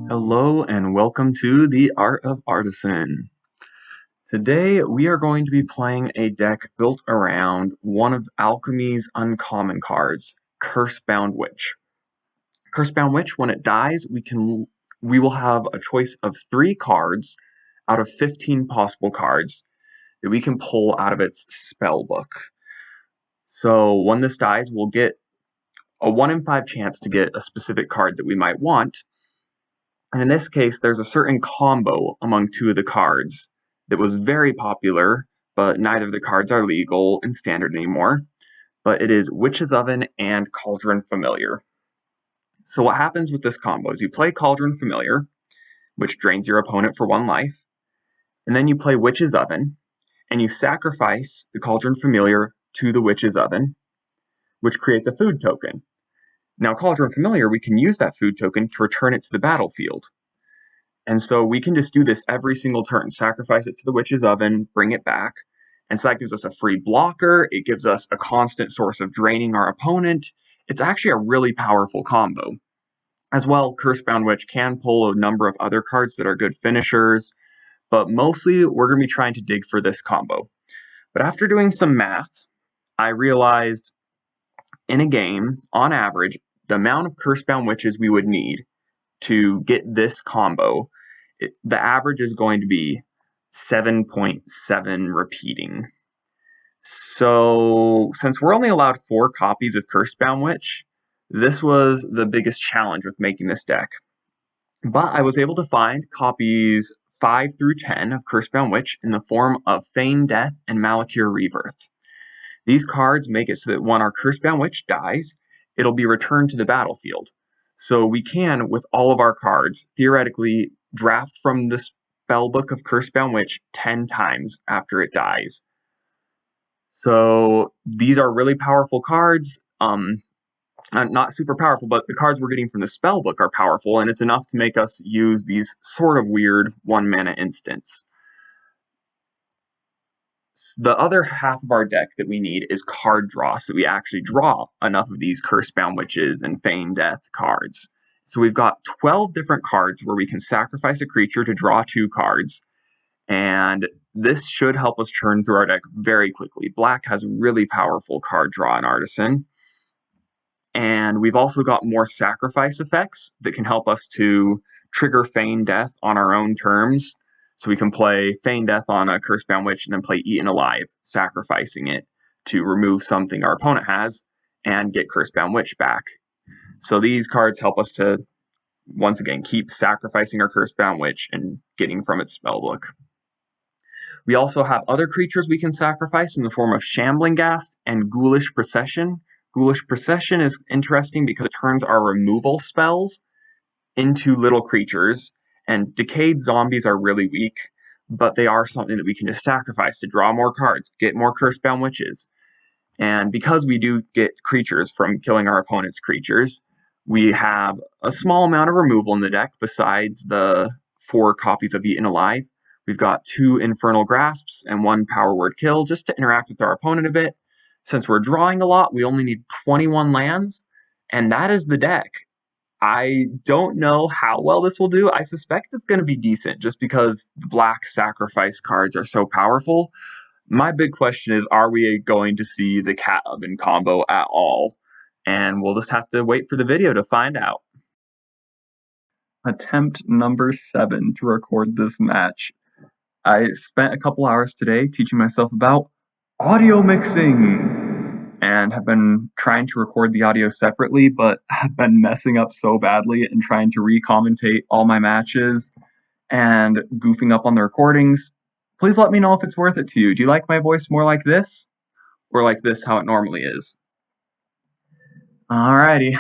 Hello and welcome to the Art of Artisan. Today we are going to be playing a deck built around one of Alchemy's uncommon cards, Cursebound Witch. Cursebound Witch, when it dies, we will have a choice of 3 cards out of 15 possible cards that we can pull out of its spell book. So when this dies, we'll get a 1 in 5 chance to get a specific card that we might want. And in this case, there's a certain combo among 2 of the cards that was very popular, but neither of the cards are legal in Standard anymore. But it is Witch's Oven and Cauldron Familiar. So what happens with this combo is you play Cauldron Familiar, which drains your opponent for 1 life, and then you play Witch's Oven, and you sacrifice the Cauldron Familiar to the Witch's Oven, which creates a food token. Now, Cauldron Familiar, we can use that food token to return it to the battlefield. And so we can just do this every single turn, sacrifice it to the Witch's Oven, bring it back. And so that gives us a free blocker. It gives us a constant source of draining our opponent. It's actually a really powerful combo. As well, Cursebound Witch can pull a number of other cards that are good finishers, but mostly we're going to be trying to dig for this combo. But after doing some math, I realized in a game, on average, the amount of Cursebound Witches we would need to get this combo, the average is going to be 7.7 repeating. So since we're only allowed 4 copies of Cursebound Witch, this was the biggest challenge with making this deck. But I was able to find copies 5 through 10 of Cursebound Witch in the form of Feign Death and Malakir Rebirth. These cards make it so that when our Cursebound Witch dies, it'll be returned to the battlefield. So we can, with all of our cards, theoretically draft from the spellbook of Cursebound Witch 10 times after it dies. So these are really powerful cards. Not super powerful, but the cards we're getting from the spellbook are powerful, and it's enough to make us use these sort of weird 1-mana instants. The other half of our deck that we need is card draw, so we actually draw enough of these Cursebound Witches and Feign Death cards. So we've got 12 different cards where we can sacrifice a creature to draw 2 cards, and this should help us churn through our deck very quickly. Black has really powerful card draw in Artisan, and we've also got more sacrifice effects that can help us to trigger Feign Death on our own terms. So we can play Feign Death on a Cursebound Witch and then play Eaten Alive, sacrificing it to remove something our opponent has and get Cursebound Witch back. So these cards help us to, once again, keep sacrificing our Cursebound Witch and getting from its spellbook. We also have other creatures we can sacrifice in the form of Shambling Ghast and Ghoulish Procession. Ghoulish Procession is interesting because it turns our removal spells into little creatures. And Decayed Zombies are really weak, but they are something that we can just sacrifice to draw more cards, get more Cursebound Witches. And because we do get creatures from killing our opponent's creatures, we have a small amount of removal in the deck besides the 4 copies of Eaten Alive. We've got 2 Infernal Grasps and 1 Power Word Kill just to interact with our opponent a bit. Since we're drawing a lot, we only need 21 lands, and that is the deck. I don't know how well this will do. I suspect it's going to be decent just because the black sacrifice cards are so powerful. My big question is, are we going to see the Cat Oven combo at all? And we'll just have to wait for the video to find out. Attempt number 7 to record this match. I spent a couple hours today teaching myself about audio mixing and have been trying to record the audio separately, but have been messing up so badly and trying to re-commentate all my matches and goofing up on the recordings. Please let me know if it's worth it to you. Do you like my voice more like this or like this, how it normally is? Alrighty.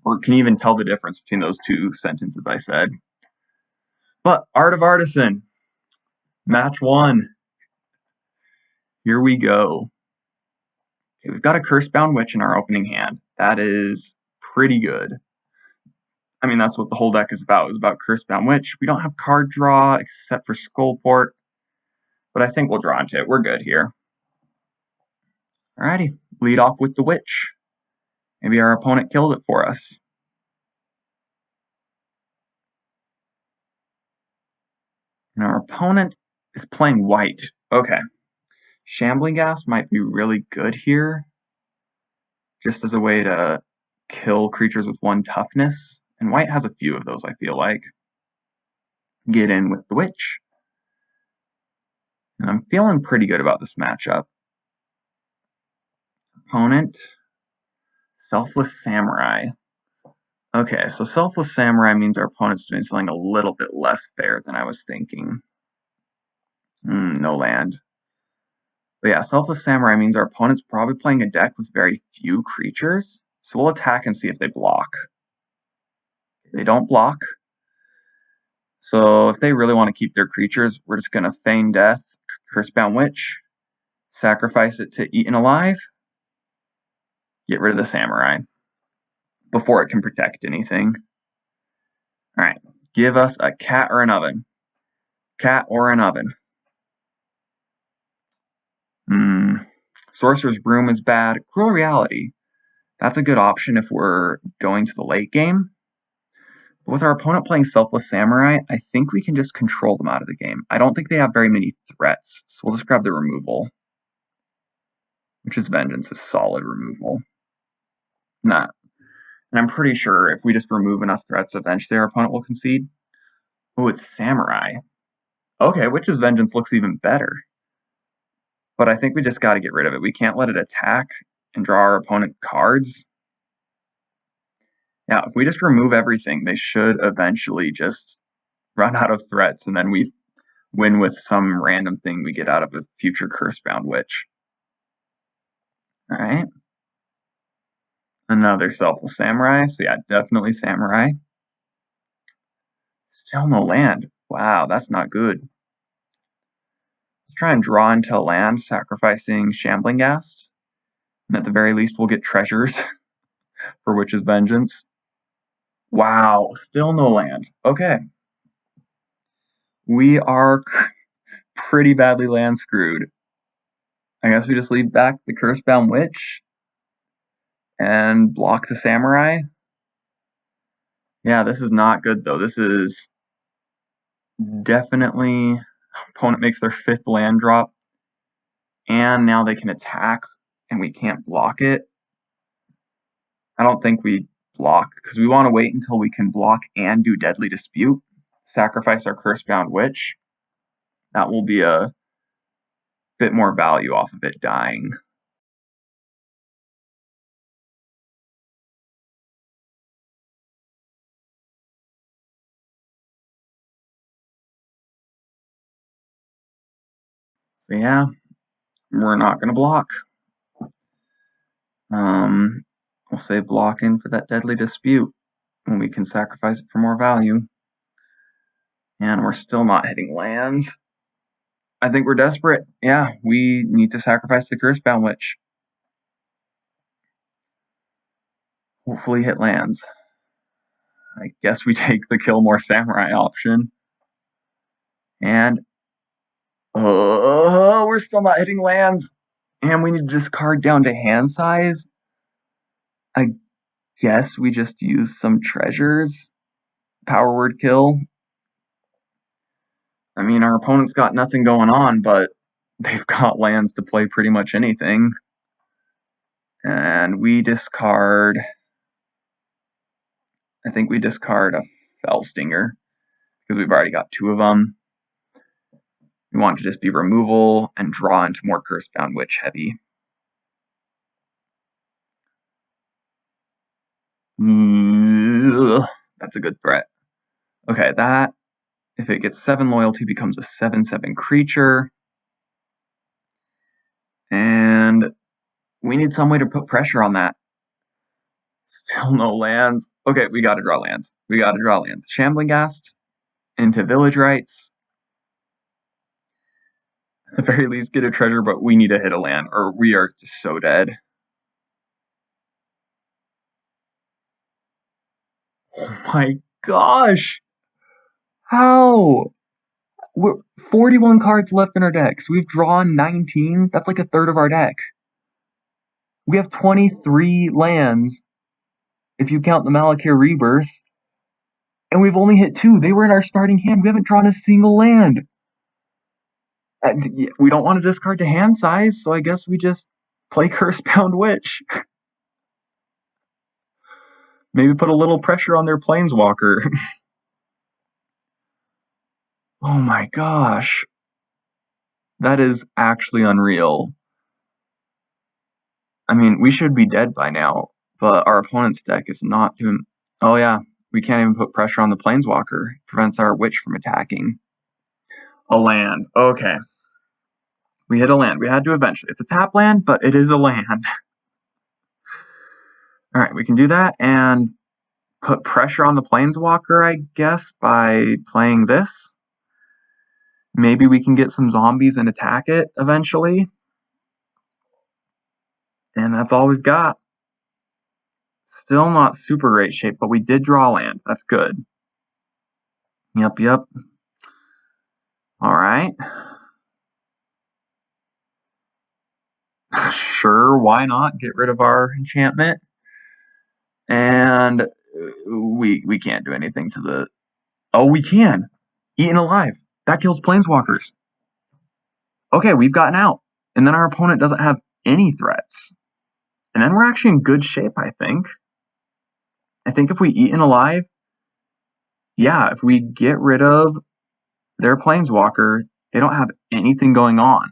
Or can you even tell the difference between those 2 sentences I said? But Art of Artisan, match 1. Here we go. Okay, we've got a Cursebound Witch in our opening hand. That is pretty good. I mean, that's what the whole deck is about. It's about Cursebound Witch. We don't have card draw except for Skullport, but I think we'll draw into it. We're good here. Alrighty, lead off with the Witch. Maybe our opponent kills it for us. And our opponent is playing white. Okay. Shambling Ghast might be really good here, just as a way to kill creatures with 1 toughness. And white has a few of those, I feel like. Get in with the Witch. And I'm feeling pretty good about this matchup. Opponent, Selfless Samurai. Okay, so Selfless Samurai means our opponent's doing something a little bit less fair than I was thinking. No land. But yeah, Selfless Samurai means our opponent's probably playing a deck with very few creatures. So we'll attack and see if they block. They don't block. So if they really want to keep their creatures, we're just going to feign death, Cursebound Witch, sacrifice it to Eaten Alive, get rid of the Samurai before it can protect anything. Alright, give us a cat or an oven. Cat or an oven. Sorcerer's Broom is bad. Cruel Reality. That's a good option if we're going to the late game. But with our opponent playing Selfless Samurai, I think we can just control them out of the game. I don't think they have very many threats, so we'll just grab the removal. Witch's Vengeance is solid removal. Nah. And I'm pretty sure if we just remove enough threats, eventually our opponent will concede. Oh, it's Samurai. Okay, Witch's Vengeance looks even better. But I think we just got to get rid of it. We can't let it attack and draw our opponent cards. Yeah, if we just remove everything, they should eventually just run out of threats, and then we win with some random thing we get out of a future Cursebound Witch. Alright. Another Selfless Samurai. So yeah, definitely Samurai. Still no land. Wow, that's not good. Let's try and draw into land, sacrificing Shambling Ghast. And at the very least, we'll get treasures for Witch's Vengeance. Wow, still no land. Okay. We are pretty badly land screwed. I guess we just leave back the Cursebound Witch and block the Samurai. Yeah, this is not good though. This is definitely, opponent makes their 5th land drop, and now they can attack, and we can't block it. I don't think we block, because we want to wait until we can block and do Deadly Dispute. Sacrifice our Cursebound Witch. That will be a bit more value off of it dying. So yeah, we're not going to block. We'll save blocking for that Deadly Dispute when we can sacrifice it for more value. And we're still not hitting lands. I think we're desperate. Yeah, we need to sacrifice the Cursebound Witch. Hopefully hit lands. I guess we take the Kill More Samurai option. And we're still not hitting lands. And we need to discard down to hand size. I guess we just use some treasures. Power Word Kill. I mean, our opponent's got nothing going on, but they've got lands to play pretty much anything. And we discard, I think we discard a Fellstinger, because we've already got 2 of them. We want to just be removal and draw into more Cursebound Witch heavy. That's a good threat. Okay, that, if it gets 7 loyalty, becomes a 7/7 creature. And we need some way to put pressure on that. Still no lands. Okay, we gotta draw lands. We gotta draw lands. Shambling Ghast into Village Rites. At the very least, get a treasure, but we need to hit a land, or we are just so dead. Oh my gosh! How? We're 41 cards left in our deck, so we've drawn 19. That's like a third of our deck. We have 23 lands, if you count the Malakir Rebirth, and we've only hit 2. They were in our starting hand. We haven't drawn a single land. We don't want to discard to hand size, so I guess we just play Cursebound Witch. Maybe put a little pressure on their Planeswalker. Oh my gosh. That is actually unreal. I mean, we should be dead by now, but our opponent's deck is not doing... Oh yeah, we can't even put pressure on the Planeswalker. It prevents our Witch from attacking. A land. Okay. We hit a land. We had to eventually. It's a tap land, but it is a land. Alright, we can do that and put pressure on the Planeswalker, I guess, by playing this. Maybe we can get some zombies and attack it eventually. And that's all we've got. Still not super great shape, but we did draw land. That's good. Yep. Alright. Sure, why not? Get rid of our enchantment. And we can't do anything to the... Oh, we can! Eaten alive. That kills Planeswalkers. Okay, we've gotten out. And then our opponent doesn't have any threats. And then we're actually in good shape, I think. I think if we Eaten alive, yeah, if we get rid of their Planeswalker, they don't have anything going on.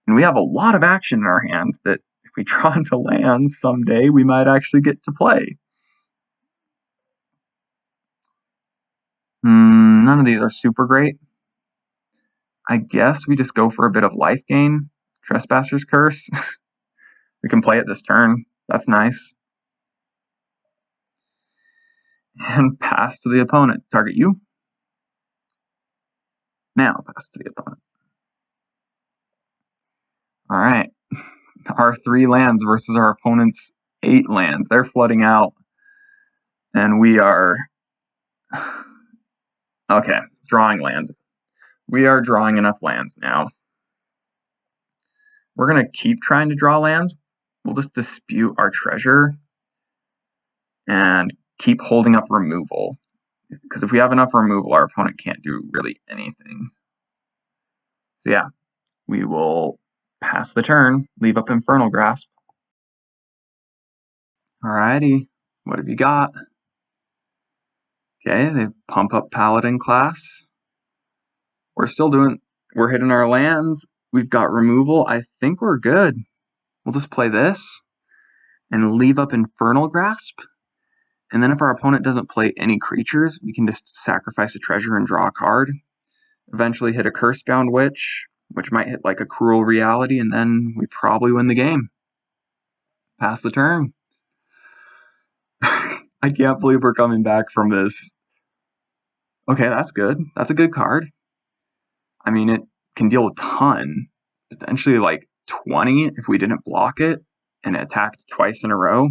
And we have a lot of action in our hands that if we draw into lands someday, we might actually get to play. None of these are super great. I guess we just go for a bit of life gain. Trespasser's Curse. We can play it this turn. That's nice. And pass to the opponent. Target you. Now pass to the opponent. Alright. Our 3 lands versus our opponent's 8 lands. They're flooding out. And we are... Okay, drawing lands. We are drawing enough lands now. We're going to keep trying to draw lands. We'll just dispute our treasure and keep holding up removal. Because if we have enough removal, our opponent can't do really anything. So yeah, we will pass the turn, leave up Infernal Grasp. Alrighty, what have you got? Okay, they pump up Paladin class. We're hitting our lands. We've got removal. I think we're good. We'll just play this and leave up Infernal Grasp. And then if our opponent doesn't play any creatures, we can just sacrifice a treasure and draw a card. Eventually hit a Cursebound Witch, which might hit like a Cruel Reality, and then we probably win the game. Pass the turn. I can't believe we're coming back from this. Okay, that's good. That's a good card. I mean, it can deal a ton. Potentially like 20 if we didn't block it, and it attacked twice in a row.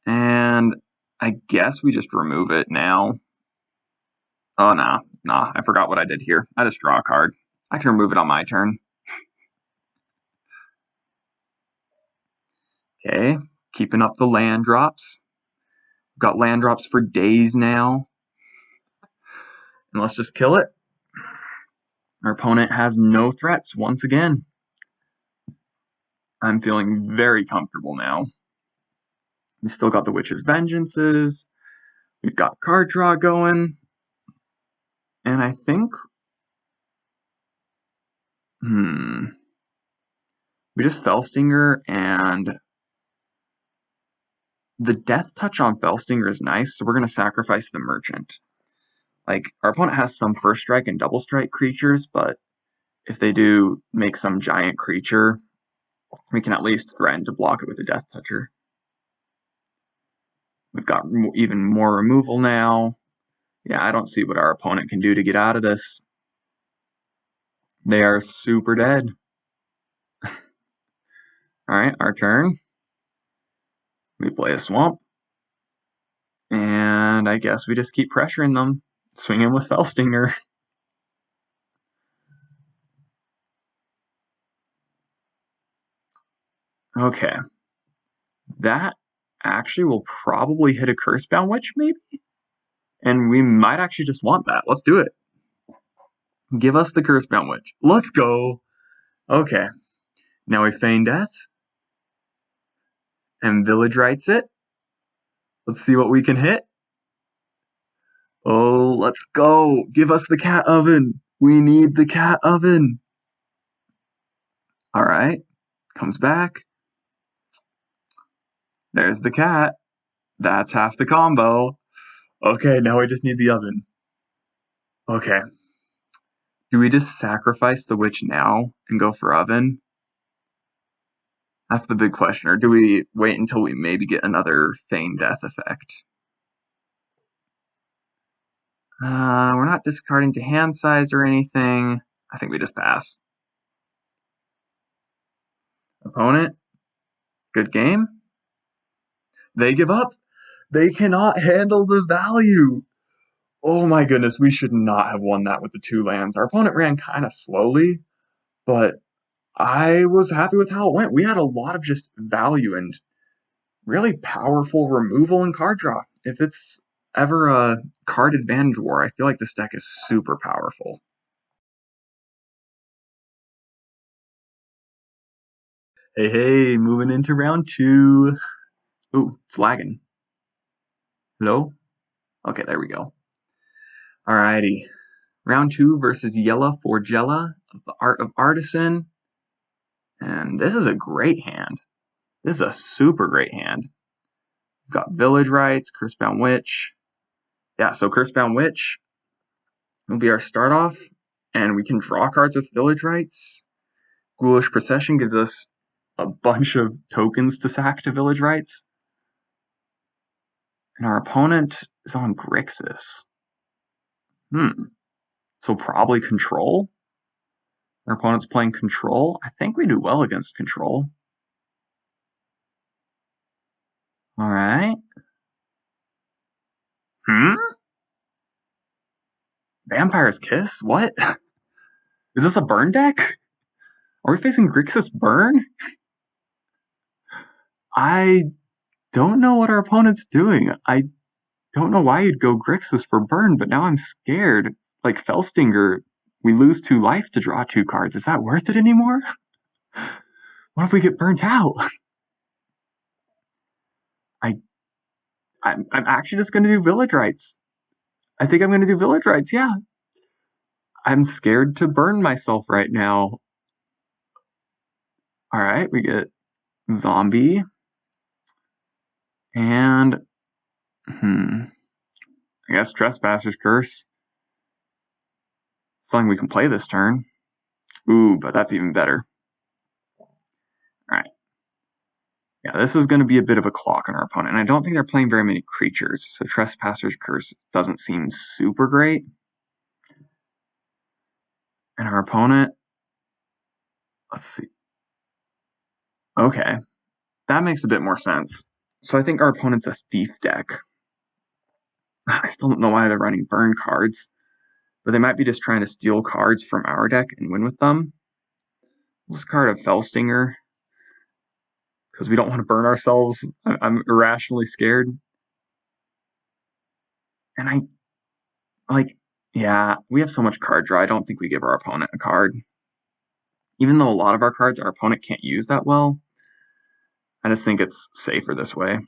And I guess we just remove it now. Oh, nah, I forgot what I did here. I just draw a card. I can remove it on my turn. Okay, keeping up the land drops. We've got land drops for days now. And let's just kill it. Our opponent has no threats once again. I'm feeling very comfortable now. We still got the Witch's Vengeances. We've got card draw going. And I think... we just Fellstinger, and the Death Touch on Fellstinger is nice, so we're going to sacrifice the Merchant. Like, our opponent has some First Strike and Double Strike creatures, but if they do make some giant creature, we can at least threaten to block it with a Death Toucher. We've got even more removal now. Yeah, I don't see what our opponent can do to get out of this. They are super dead. Alright, our turn. We play a Swamp. And I guess we just keep pressuring them. Swing in with Fellstinger. Okay. That actually will probably hit a Cursebound Witch, maybe? And we might actually just want that. Let's do it. Give us the Cursebound Witch. Let's go. Okay. Now we feign death. And Village Rites it. Let's see what we can hit. Oh, let's go. Give us the cat oven. We need the cat oven. All right. Comes back. There's the cat. That's half the combo. Okay, now we just need the oven. Okay. Do we just sacrifice the witch now and go for oven? That's the big question. Or do we wait until we maybe get another feign death effect? We're not discarding to hand size or anything. I think we just pass. Opponent, good game. They give up. They cannot handle the value. Oh my goodness, we should not have won that with the 2 lands. Our opponent ran kind of slowly, but I was happy with how it went. We had a lot of just value and really powerful removal and card draw. If it's ever a card advantage war, I feel like this deck is super powerful. Hey, moving into round 2. Ooh, it's lagging. Hello? Okay, there we go. Alrighty. Round 2 versus Yella Forgella of the Art of Artisan. And this is a great hand. This is a super great hand. We've got Village Rites, Cursebound Witch. Yeah, so Cursebound Witch will be our start off, and we can draw cards with Village Rites. Ghoulish Procession gives us a bunch of tokens to sack to Village Rites. And our opponent is on Grixis. So probably Control. Our opponent's playing Control. I think we do well against Control. Alright. Vampire's Kiss? What? Is this a burn deck? Are we facing Grixis Burn? I don't know what our opponent's doing. I don't know why you'd go Grixis for burn, but now I'm scared. Like Felstinger, we lose 2 life to draw 2 cards. Is that worth it anymore? What if we get burnt out? I'm actually just going to do Village Rites. I think I'm going to do Village Rites, yeah. I'm scared to burn myself right now. Alright, we get Zombie. And, I guess Trespasser's Curse. Something we can play this turn. Ooh, but that's even better. Alright. Yeah, this is going to be a bit of a clock on our opponent. And I don't think they're playing very many creatures, so Trespasser's Curse doesn't seem super great. And our opponent, let's see. Okay, that makes a bit more sense. So I think our opponent's a Thief deck. I still don't know why they're running burn cards, but they might be just trying to steal cards from our deck and win with them. We'll discard a Felstinger, because we don't want to burn ourselves. I'm irrationally scared. And we have so much card draw, I don't think we give our opponent a card. Even though a lot of our cards our opponent can't use that well, I just think it's safer this way.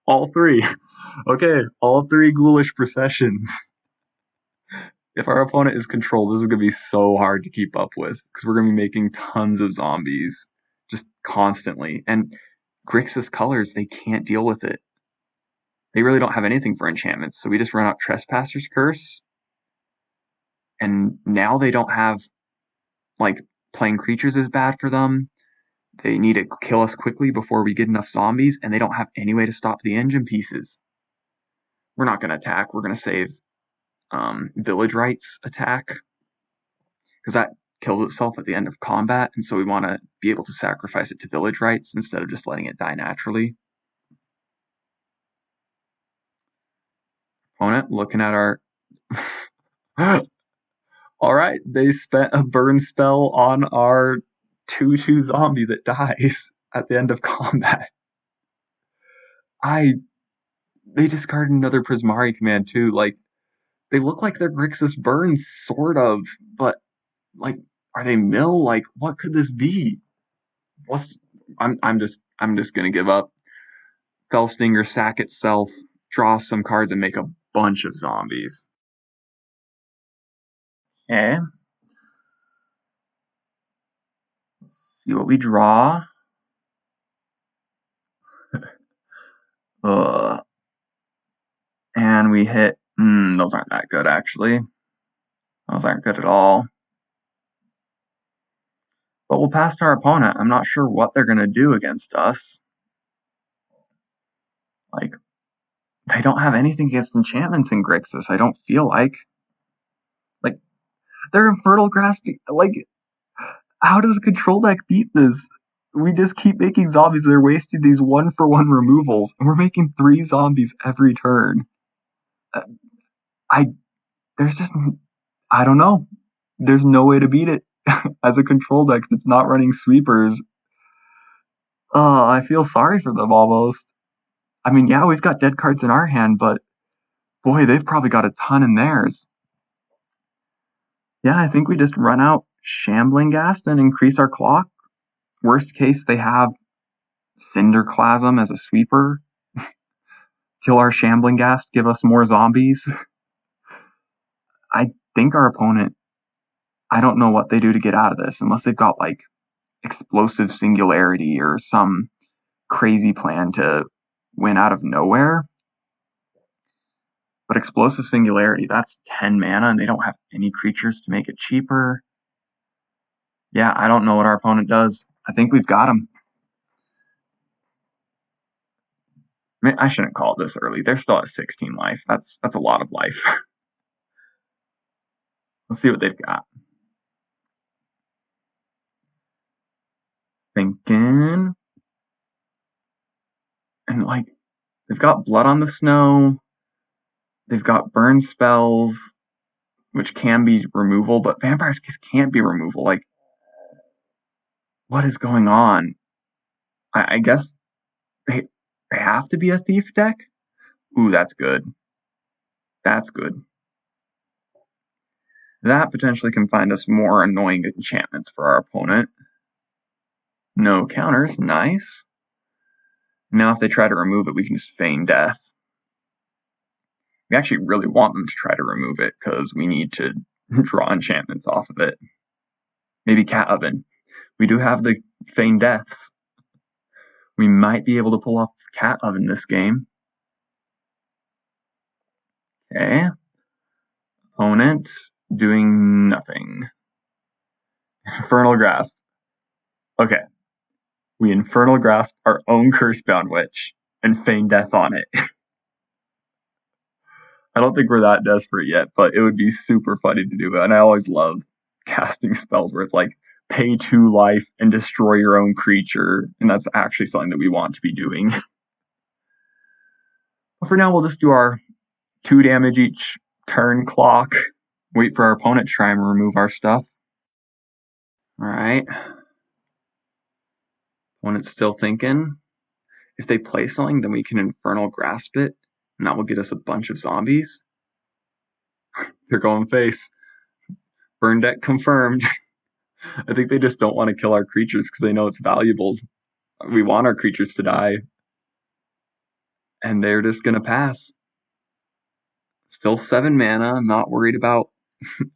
All 3. Okay, all 3 Ghoulish Processions. If our opponent is controlled, this is going to be so hard to keep up with, because we're going to be making tons of zombies just constantly. And Grixis colors, they can't deal with it. They really don't have anything for enchantments, so we just run out Trespasser's Curse. And now they don't have, playing creatures is bad for them. They need to kill us quickly before we get enough zombies, and they don't have any way to stop the engine pieces. We're not going to attack. We're going to save Village Rites attack, because that kills itself at the end of combat, and so we want to be able to sacrifice it to Village Rites instead of just letting it die naturally. Opponent looking at our... Alright, they spent a burn spell on our 2/2 zombie that dies at the end of combat. They discarded another Prismari command too. They look like they're Grixis burns, sort of, but like, are they mill? Like, what could this be? What's I'm just gonna give up. Fellstinger sack itself, draw some cards, and make a bunch of zombies. Okay. Let's see what we draw. And we hit. Those aren't that good, actually. Those aren't good at all. But we'll pass to our opponent. I'm not sure what they're gonna do against us. Like, they don't have anything against enchantments in Grixis, I don't feel like. Like, they're Infernal Grasping. Like, how does a control deck beat this? We just keep making zombies. They're wasting these 1-for-1 removals, and we're making 3 zombies every turn. I don't know. There's no way to beat it as a control deck that's not running sweepers. I feel sorry for them almost. I mean, yeah, we've got dead cards in our hand, but boy, they've probably got a ton in theirs. Yeah, I think we just run out Shambling Ghast and increase our clock. Worst case, they have Cinderclasm as a sweeper. Kill our Shambling Ghast, give us more zombies. I think our opponent, I don't know what they do to get out of this, unless they've got like Explosive Singularity or some crazy plan to win out of nowhere. But Explosive Singularity, that's 10 mana, and they don't have any creatures to make it cheaper. Yeah, I don't know what our opponent does. I think we've got him. I mean, I shouldn't call it this early. They're still at 16 life. That's a lot of life. Let's see what they've got. Thinking. And like, they've got Blood on the Snow. They've got burn spells, which can be removal, but vampires can't be removal. Like, what is going on? I guess they have to be a thief deck? Ooh, that's good. That's good. That potentially can find us more annoying enchantments for our opponent. No counters, nice. Now if they try to remove it, we can just feign death. We actually really want them to try to remove it, because we need to draw enchantments off of it. Maybe Cat Oven. We do have the feign deaths. We might be able to pull off Cat Oven this game. Okay. Opponent doing nothing. Infernal Grasp. Okay. We Infernal Grasp our own Cursebound Witch and feign death on it. I don't think we're that desperate yet, but it would be super funny to do it. And I always love casting spells where it's like pay 2 life and destroy your own creature, and that's actually something that we want to be doing. But for now, we'll just do our 2 damage each turn clock. Wait for our opponent to try and remove our stuff. Alright. Opponent's still thinking. If they play something, then we can Infernal Grasp it, and that will get us a bunch of zombies. They're going face. Burn deck confirmed. I think they just don't want to kill our creatures because they know it's valuable. We want our creatures to die. And they're just going to pass. Still 7 mana. I'm not worried about...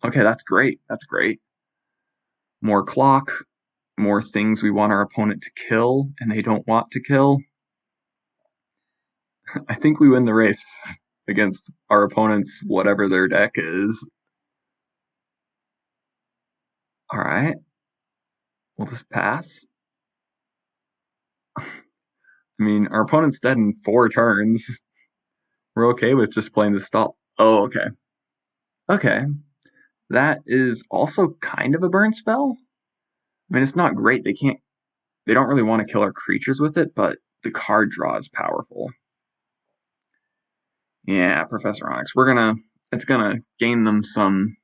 Okay, that's great. That's great. More clock. More things we want our opponent to kill and they don't want to kill. I think we win the race against our opponent's whatever their deck is. Alright. We'll just pass. I mean, our opponent's dead in 4 turns. We're okay with just playing the stall. Oh, okay. Okay. That is also kind of a burn spell. I mean, it's not great. They don't really want to kill our creatures with it, but the card draw is powerful. Yeah, Professor Onyx. It's gonna gain them some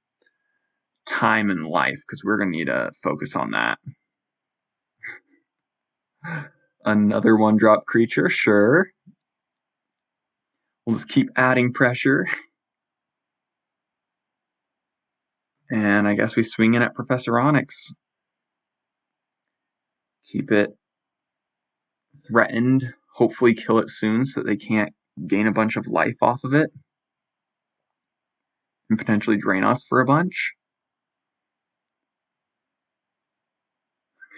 time in life, because we're gonna need to focus on that. Another 1-drop creature, sure. We'll just keep adding pressure. And I guess we swing in at Professor Onyx. Keep it threatened, hopefully kill it soon so that they can't gain a bunch of life off of it. And potentially drain us for a bunch.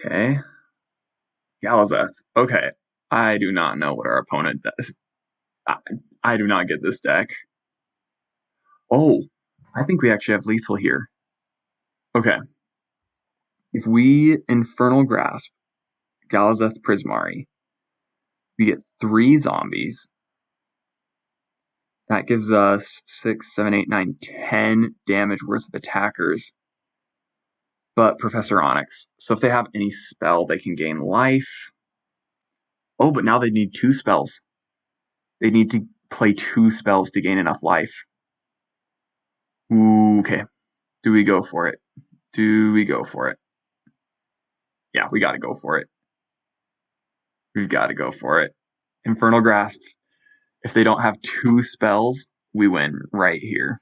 Okay. Galazeth. Okay. I do not know what our opponent does. I do not get this deck. Oh, I think we actually have lethal here. Okay. If we Infernal Grasp Galazeth Prismari, we get 3 zombies. That gives us 6, 7, 8, 9, 10 damage worth of attackers. But Professor Onyx. So if they have any spell, they can gain life. Oh, but now they need 2 spells. They need to play 2 spells to gain enough life. Ooh, okay. Do we go for it? Do we go for it? Yeah, we gotta go for it. We've gotta go for it. Infernal Grasp. If they don't have 2 spells, we win right here.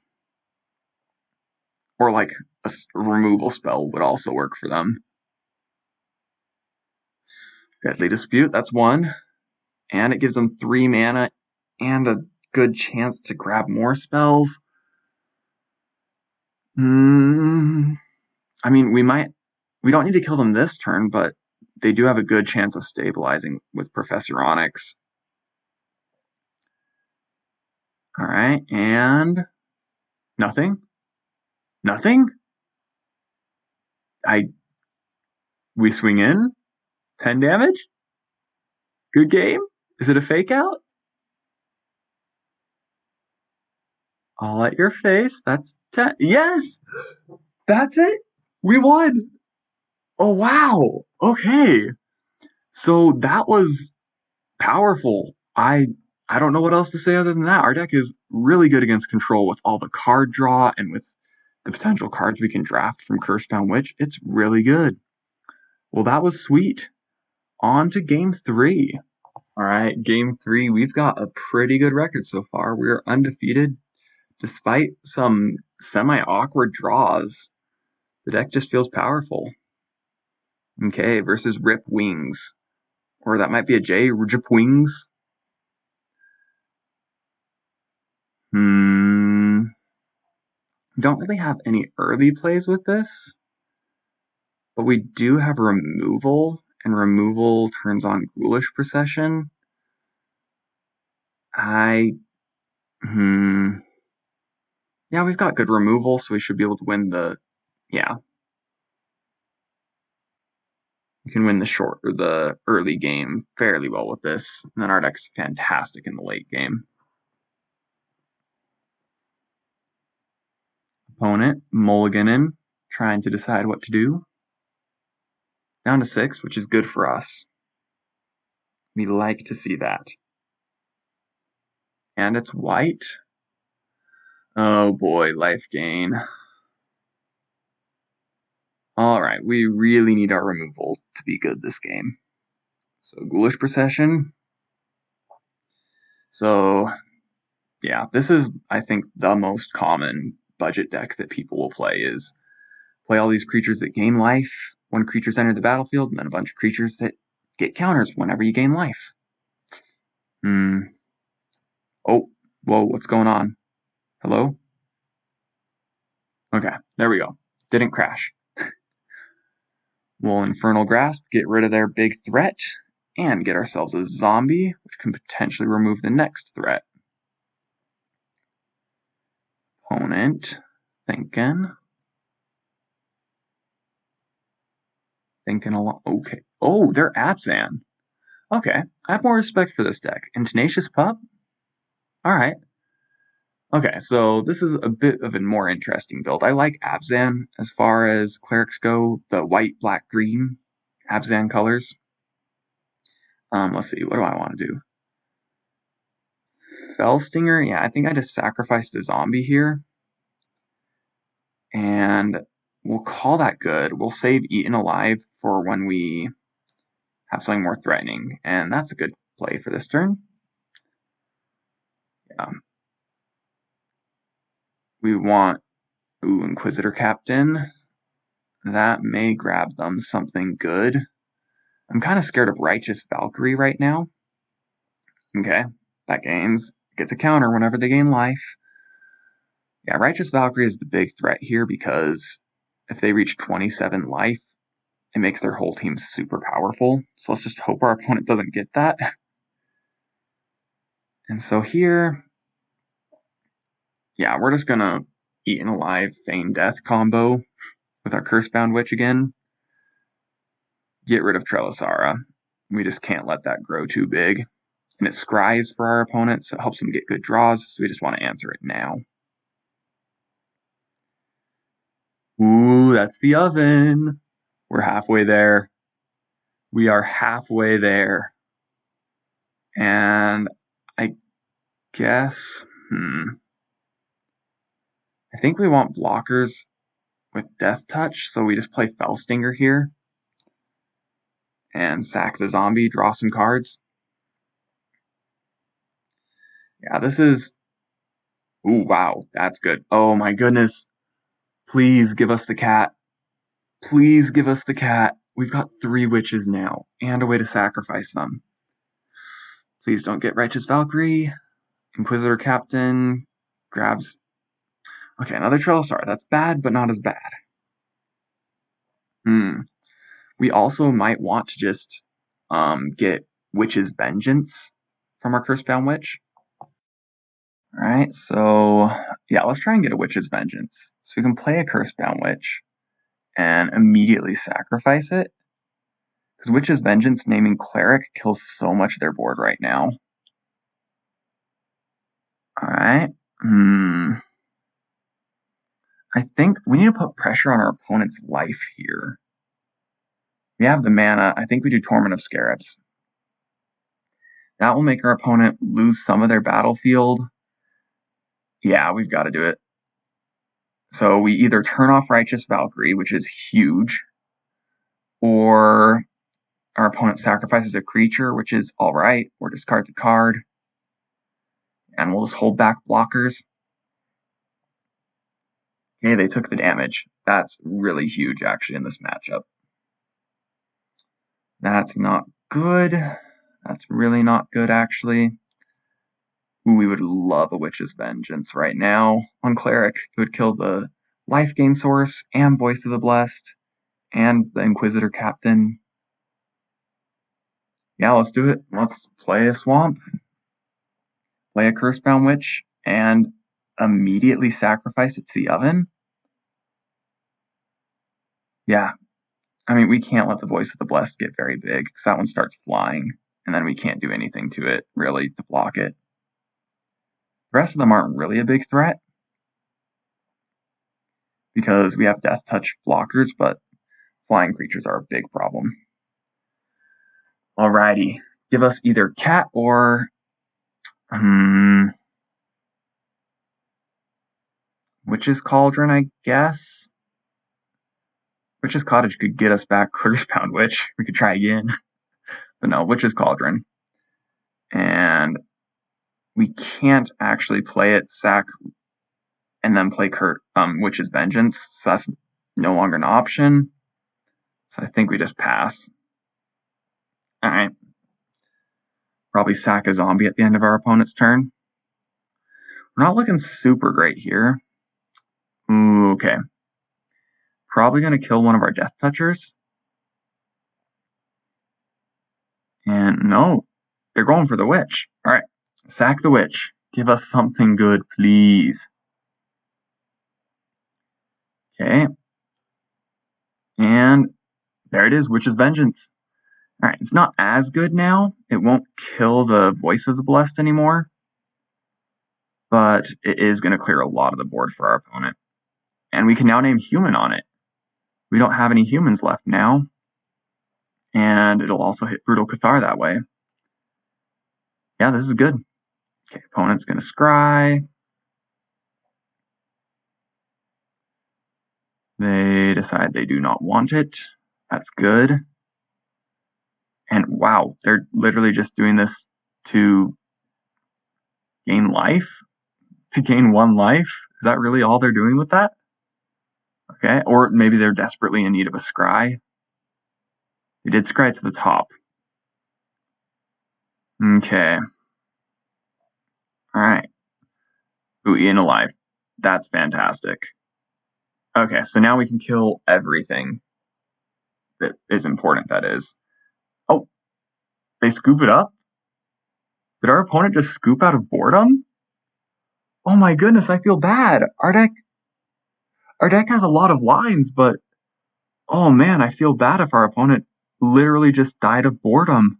Or like a removal spell would also work for them. Deadly Dispute, that's 1. And it gives them 3 mana and a good chance to grab more spells. I mean, we don't need to kill them this turn, but they do have a good chance of stabilizing with Professor Onyx. Alright, and nothing? Nothing? We swing in? 10 damage? Good game? Is it a fake out? All at your face. That's 10. Yes! That's it! We won! Oh, wow! Okay. So that was powerful. I don't know what else to say other than that. Our deck is really good against control with all the card draw and with the potential cards we can draft from Cursebound Witch. It's really good. Well, that was sweet. On to game 3. All right, game 3. We've got a pretty good record so far. We're undefeated despite some semi-awkward draws. The deck just feels powerful. Okay, versus Rip Wings. Or that might be a J, Rip Wings. Don't really have any early plays with this, but we do have removal, and removal turns on Ghoulish Procession. Yeah, we've got good removal, so we should be able to win we can win the early game fairly well with this, and then our deck's fantastic in the late game. Opponent, mulliganing, trying to decide what to do. Down to 6, which is good for us. We like to see that. And it's white. Oh boy, life gain. Alright, we really need our removal to be good this game. So Ghoulish Procession. So yeah, this is, I think, the most common budget deck that people will play is play all these creatures that gain life when creatures enter the battlefield, and then a bunch of creatures that get counters whenever you gain life. Oh, whoa, what's going on? Hello? Okay, there we go. Didn't crash. We'll Infernal Grasp, get rid of their big threat, and get ourselves a zombie, which can potentially remove the next threat. Opponent, thinking a lot. Okay. Oh, they're Abzan. Okay, I have more respect for this deck. And Tenacious Pup? Alright. Okay, so this is a bit of a more interesting build. I like Abzan as far as Clerics go, the white, black, green Abzan colors. Let's see, what do I want to do? Fellstinger, yeah, I think I just sacrificed a zombie here. And we'll call that good. We'll save Eaten Alive for when we have something more threatening. And that's a good play for this turn. Yeah. We want Ooh, Inquisitor Captain. That may grab them something good. I'm kind of scared of Righteous Valkyrie right now. Okay, that gets a counter whenever they gain life. Yeah, Righteous Valkyrie is the big threat here because if they reach 27 life, it makes their whole team super powerful. So let's just hope our opponent doesn't get that. And so here, yeah, we're just gonna Eaten Alive Feign Death combo with our Cursebound Witch again. Get rid of Trelisara. We just can't let that grow too big. And it scries for our opponent, so it helps them get good draws, so we just want to answer it now. Ooh, that's the oven. We're halfway there. We are halfway there. And I guess, I think we want blockers with Death Touch, so we just play Fellstinger here. And sack the zombie, draw some cards. Yeah, this is... Ooh, wow, that's good. Oh my goodness. Please give us the cat. Please give us the cat. We've got 3 witches now, and a way to sacrifice them. Please don't get Righteous Valkyrie. Inquisitor Captain grabs... Okay, another Trelisar. That's bad, but not as bad. We also might want to just get Witch's Vengeance from our Cursebound Witch. Alright, so yeah, let's try and get a Witch's Vengeance. So we can play a Cursebound Witch and immediately sacrifice it. Because Witch's Vengeance naming Cleric kills so much of their board right now. Alright. I think we need to put pressure on our opponent's life here. We have the mana. I think we do Torment of Scarabs. That will make our opponent lose some of their battlefield. Yeah, we've got to do it. So we either turn off Righteous Valkyrie, which is huge, or our opponent sacrifices a creature, which is alright, or discards a card. And we'll just hold back blockers. Okay, they took the damage. That's really huge, actually, in this matchup. That's not good. That's really not good, actually. Ooh, we would love a Witch's Vengeance right now on Cleric. It would kill the life gain source and Voice of the Blessed and the Inquisitor Captain. Yeah, let's do it. Let's play a Swamp, play a Cursebound Witch, and immediately sacrifice it to the oven. Yeah, I mean, we can't let the Voice of the Blessed get very big, because that one starts flying, and then we can't do anything to it, really, to block it. The rest of them aren't really a big threat, because we have Death Touch blockers, but flying creatures are a big problem. Alrighty, give us either cat or... Witch's Cauldron, I guess? Witch's Cottage could get us back Cursebound Witch. We could try again. But no, Witch's Cauldron. And we can't actually play it, sack, and then play Witch's Vengeance. So that's no longer an option. So I think we just pass. Alright. Probably sack a zombie at the end of our opponent's turn. We're not looking super great here. Ooh, okay. Probably going to kill one of our Death Touchers. And no, they're going for the Witch. Alright, sack the Witch. Give us something good, please. Okay. And there it is, Witch's Vengeance. Alright, it's not as good now. It won't kill the Voice of the Blessed anymore. But it is going to clear a lot of the board for our opponent. And we can now name Human on it. We don't have any humans left now. And it'll also hit Brutal Cathar that way. Yeah, this is good. Okay, opponent's going to scry. They decide they do not want it. That's good. And wow, they're literally just doing this to gain life? To gain 1 life? Is that really all they're doing with that? Okay, or maybe they're desperately in need of a scry. They did scry to the top. Okay. Alright. Ooh, Ian alive. That's fantastic. Okay, so now we can kill everything that is important, that is. Oh, they scoop it up? Did our opponent just scoop out of boredom? Oh my goodness, I feel bad. Our deck has a lot of lines, but oh man, I feel bad if our opponent literally just died of boredom.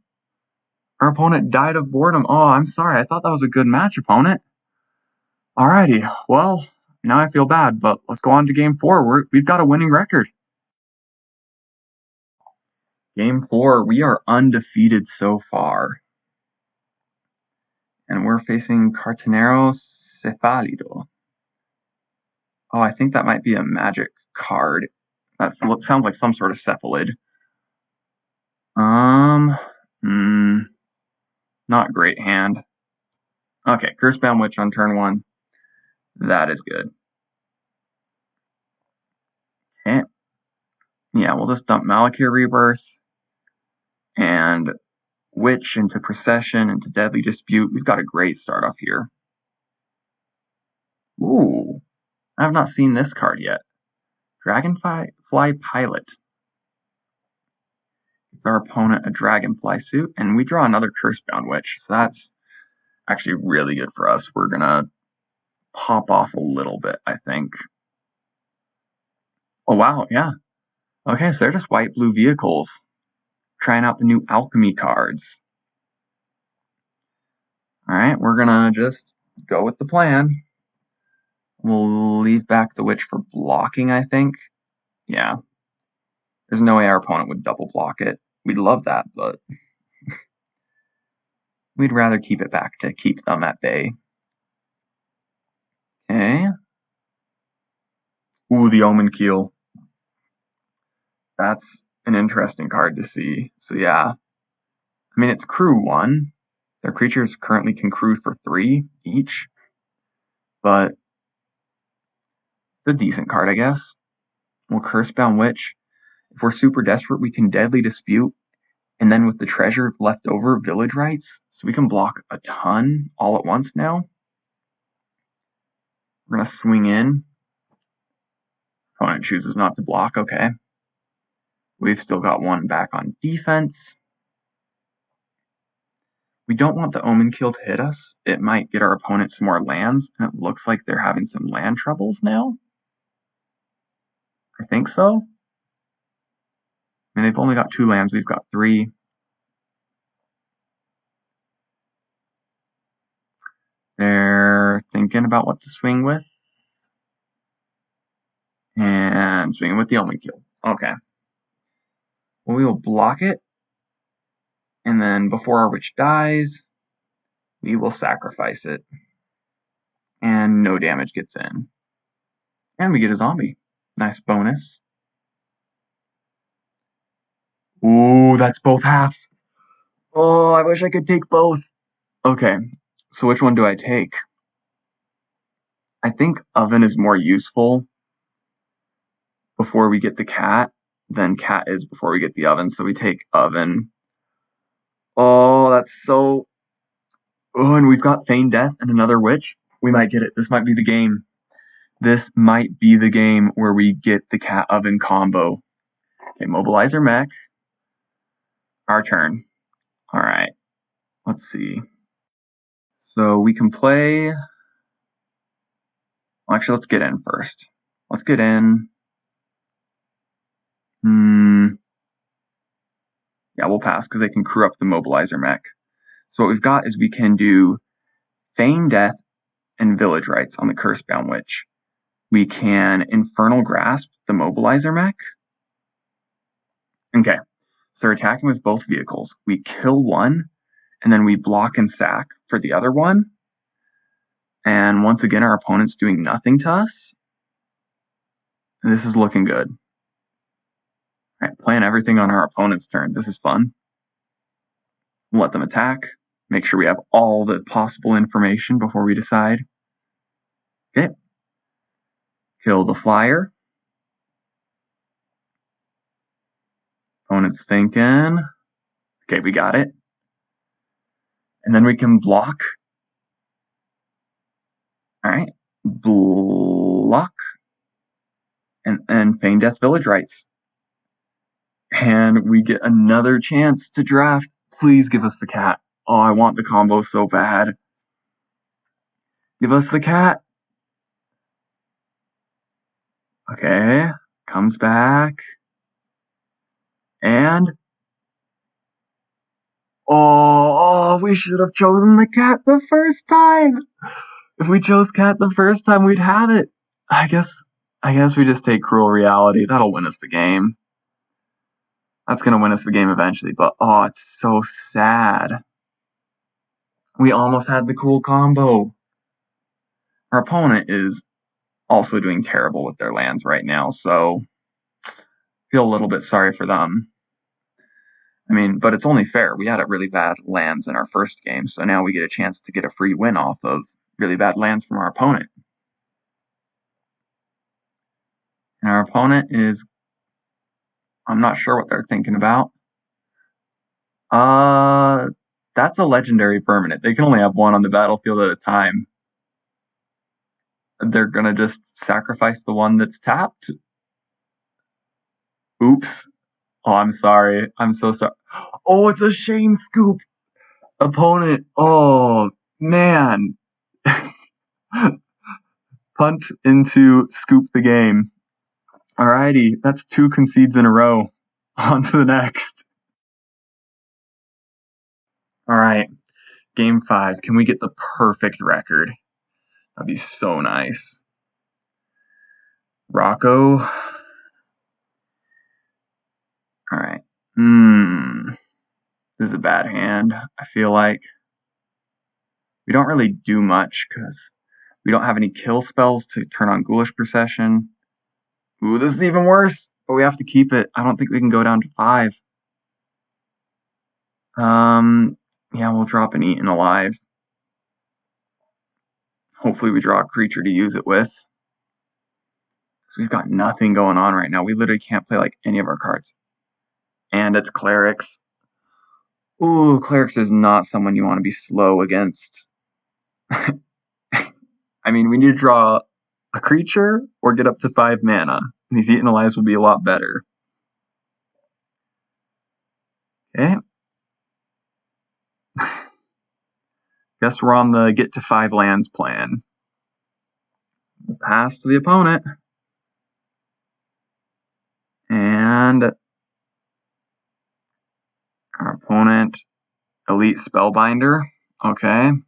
Our opponent died of boredom. Oh, I'm sorry. I thought that was a good match, opponent. Alrighty, well, now I feel bad, but let's go on to game 4. We've got a winning record. Game 4, we are undefeated so far. And we're facing Cartonero Cefalido. Oh, I think that might be a magic card. That sounds like some sort of cephalid. Not great hand. Okay, Cursebound Witch on turn 1. That is good. Okay. Yeah, we'll just dump Malakir Rebirth and Witch into Procession, into Deadly Dispute. We've got a great start off here. Ooh, I have not seen this card yet. Dragonfly Pilot. It's our opponent a Dragonfly suit, and we draw another Cursebound Witch, so that's actually really good for us. We're gonna pop off a little bit, I think. Oh wow, yeah. Okay, so they're just white-blue vehicles. Trying out the new Alchemy cards. Alright, we're gonna just go with the plan. We'll leave back the Witch for blocking, I think. Yeah. There's no way our opponent would double block it. We'd love that, but we'd rather keep it back to keep them at bay. Okay. Ooh, the Omen Keel. That's an interesting card to see. So yeah. I mean, it's crew 1. Their creatures currently can crew for 3 each. But it's a decent card, I guess. We'll Cursebound Witch. If we're super desperate, we can Deadly Dispute. And then with the treasure left over, Village Rites. So we can block a ton all at once now. We're going to swing in. Opponent chooses not to block. Okay. We've still got 1 back on defense. We don't want the Omen Kill to hit us. It might get our opponent some more lands. And it looks like they're having some land troubles now. I think so. I mean, they've only got 2 lands. We've got 3. They're thinking about what to swing with. And swinging with the Omen Kill. Okay. Well, we will block it. And then before our witch dies, we will sacrifice it. And no damage gets in. And we get a zombie. Nice bonus. Ooh, that's both halves. Oh, I wish I could take both. Okay, so which one do I take? I think Oven is more useful before we get the cat than cat is before we get the Oven, so we take Oven. Oh, that's so... Oh, and we've got Feign Death and another witch. We might get it. This might be the game. This might be the game where we get the cat Oven combo. Okay, Mobilizer Mech. Our turn. Alright. Let's see. So we can play... Well, actually, let's get in first. Let's get in. Yeah, we'll pass because they can crew up the Mobilizer Mech. So what we've got is we can do Feign Death and Village Rites on the Cursebound Witch. We can Infernal Grasp the Mobilizer Mech. Okay, so we're attacking with both vehicles. We kill one, and then we block and sack for the other one. And once again, our opponent's doing nothing to us. And this is looking good. All right, plan everything on our opponent's turn. This is fun. We'll let them attack. Make sure we have all the possible information before we decide. Okay. Kill the flyer. Opponent's thinking. Okay, we got it. And then we can block. Alright. Block. And feign death village rights. And we get another chance to draft. Please give us the cat. Oh, I want the combo so bad. Give us the cat. Okay. Comes back. And oh, we should have chosen the cat the first time. If we chose cat the first time, we'd have it. I guess we just take cruel reality. That'll win us the game. That's gonna win us the game eventually, but oh, it's so sad. We almost had the cool combo. Our opponent is also doing terrible with their lands right now, so I feel a little bit sorry for them. I mean, but it's only fair. We had really bad lands in our first game, so now we get a chance to get a free win off of really bad lands from our opponent. And our opponent is, I'm not sure what they're thinking about. That's a legendary permanent. They can only have one on the battlefield at a time. They're gonna just sacrifice the one that's tapped. Oops. Oh, I'm sorry. I'm so sorry. Oh, it's a shame scoop. Opponent. Oh, man. Punt into scoop the game. Alrighty, that's 2 concedes in a row. On to the next. Alright, game 5. Can we get the perfect record? That'd be so nice. Rocco. Alright. This is a bad hand, I feel like. We don't really do much because we don't have any kill spells to turn on Ghoulish Procession. Ooh, this is even worse, but we have to keep it. I don't think we can go down to 5. Yeah, we'll drop an Eaten Alive. Hopefully we draw a creature to use it with. So we've got nothing going on right now. We literally can't play like any of our cards. And it's Clerics. Ooh, Clerics is not someone you want to be slow against. I mean, we need to draw a creature or get up to 5 mana. These Eaten Alives will be a lot better. Okay. Guess we're on the get to 5 lands plan. Pass to the opponent. And our opponent, Elite Spellbinder. Okay. I'm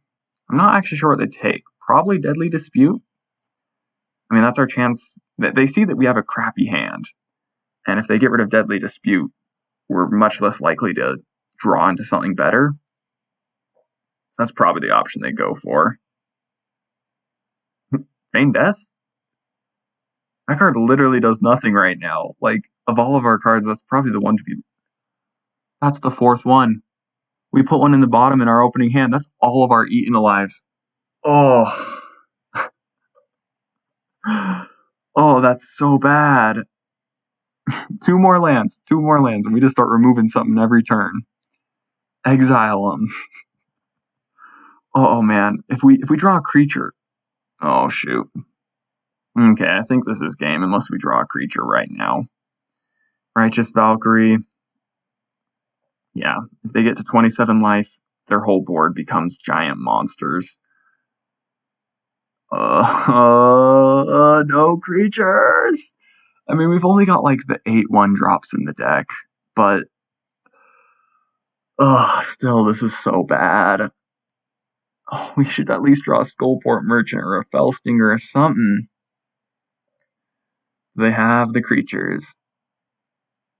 not actually sure what they take. Probably Deadly Dispute. I mean, that's our chance. They see that we have a crappy hand. And if they get rid of Deadly Dispute, we're much less likely to draw into something better. That's probably the option they go for. Feign Death? That card literally does nothing right now. Like, of all of our cards, that's probably the one to be... That's the 4th one. We put one in the bottom in our opening hand. That's all of our Eaten Alives. Oh. Oh, that's so bad. 2 more lands, and we just start removing something every turn. Exile them. Oh man, if we draw a creature, oh shoot. Okay, I think this is game unless we draw a creature right now. Righteous Valkyrie. Yeah, if they get to 27 life, their whole board becomes giant monsters. No creatures. I mean, we've only got like the 8/1 drops in the deck, but still, this is so bad. Oh, we should at least draw a Skullport Merchant or a Fellstinger or something. They have the creatures.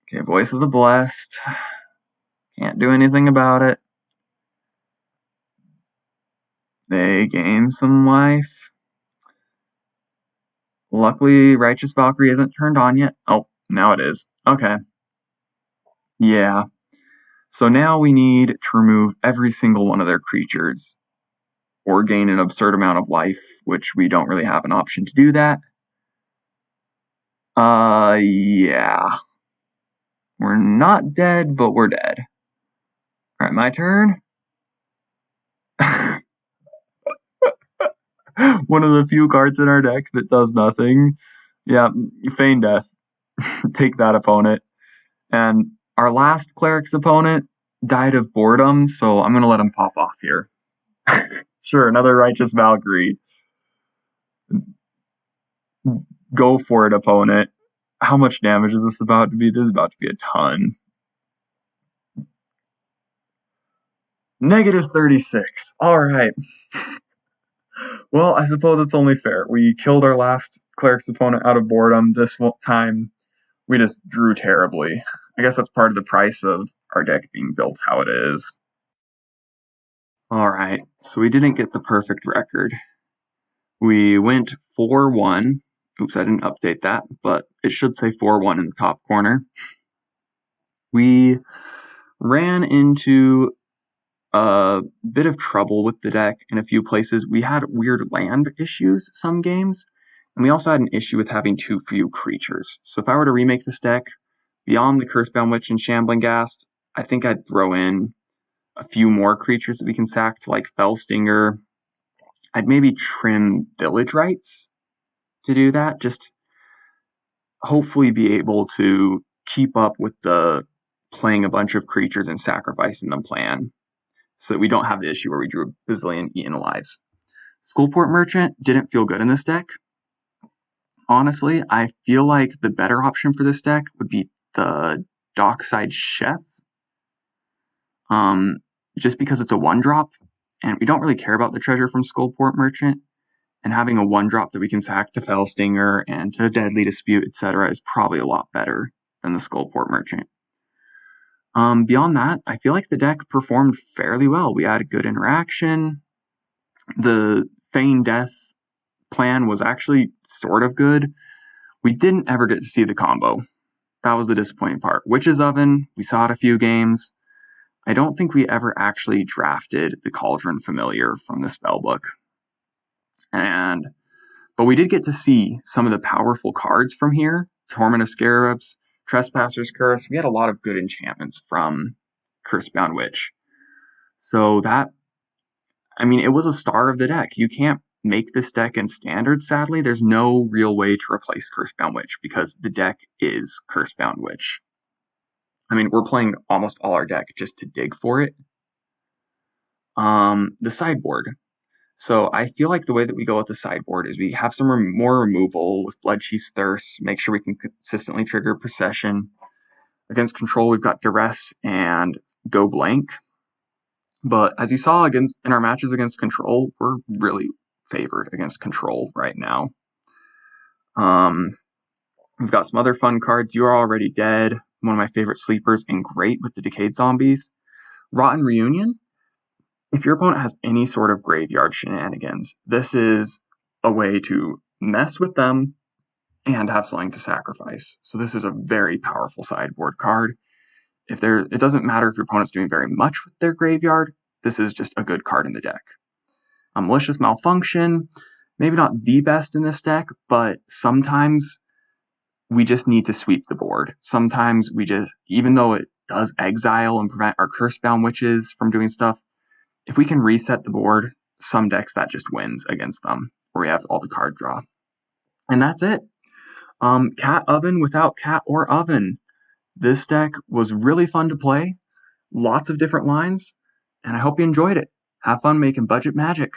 Okay, Voice of the Blessed. Can't do anything about it. They gain some life. Luckily, Righteous Valkyrie isn't turned on yet. Oh, now it is. Okay. Yeah. So now we need to remove every single one of their creatures or gain an absurd amount of life, which we don't really have an option to do that. Yeah. We're not dead, but we're dead. Alright, my turn. One of the few cards in our deck that does nothing. Yeah, Feign Death. Take that, opponent. And our last Clerics opponent died of boredom, so I'm going to let him pop off here. Sure, another Righteous Valkyrie. Go for it, opponent. How much damage is this about to be? This is about to be a ton. Negative 36. Alright. Well, I suppose it's only fair. We killed our last Cleric's opponent out of boredom. This time, we just drew terribly. I guess that's part of the price of our deck being built how it is. Alright, so we didn't get the perfect record. We went 4-1. Oops, I didn't update that, but it should say 4-1 in the top corner. We ran into a bit of trouble with the deck in a few places. We had weird land issues some games, and we also had an issue with having too few creatures. So if I were to remake this deck, beyond the Cursebound Witch and Shambling Ghast, I think I'd throw in a few more creatures that we can sack, like Fellstinger. I'd maybe trim Village Rites to do that, just hopefully be able to keep up with the playing a bunch of creatures and sacrificing them plan, so that we don't have the issue where we drew a bazillion Eaten Alives. Skullport Merchant didn't feel good in this deck. Honestly, I feel like the better option for this deck would be the Dockside Chef. Just because it's a 1-drop, and we don't really care about the treasure from Skullport Merchant, and having a 1-drop that we can sack to Fellstinger and to Deadly Dispute, etc. is probably a lot better than the Skullport Merchant. Beyond that, I feel like the deck performed fairly well. We had a good interaction. The Feign Death plan was actually sort of good. We didn't ever get to see the combo. That was the disappointing part. Witch's Oven, we saw it a few games. I don't think we ever actually drafted the Cauldron Familiar from the spellbook. But we did get to see some of the powerful cards from here. Torment of Scarabs, Trespasser's Curse. We had a lot of good enchantments from Cursebound Witch. So that, I mean, it was a star of the deck. You can't make this deck in Standard, sadly. There's no real way to replace Cursebound Witch because the deck is Cursebound Witch. I mean, we're playing almost all our deck just to dig for it. The sideboard. So I feel like the way that we go with the sideboard is we have some more removal with Bloodchief's Thirst, make sure we can consistently trigger Procession. Against control, we've got Duress and Go Blank. But as you saw in our matches against control, we're really favored against control right now. We've got some other fun cards. You Are Already Dead, one of my favorite sleepers, and great with the Decayed Zombies. Rotten Reunion. If your opponent has any sort of graveyard shenanigans, this is a way to mess with them and have something to sacrifice. So this is a very powerful sideboard card. It doesn't matter if your opponent's doing very much with their graveyard, this is just a good card in the deck. Malicious Malfunction, maybe not the best in this deck, but sometimes we just need to sweep the board. Sometimes even though it does exile and prevent our Cursebound Witches from doing stuff, if we can reset the board, some decks that just wins against them, where we have all the card draw. And that's it. Cat Oven without Cat or Oven. This deck was really fun to play, lots of different lines, and I hope you enjoyed it. Have fun making budget magic.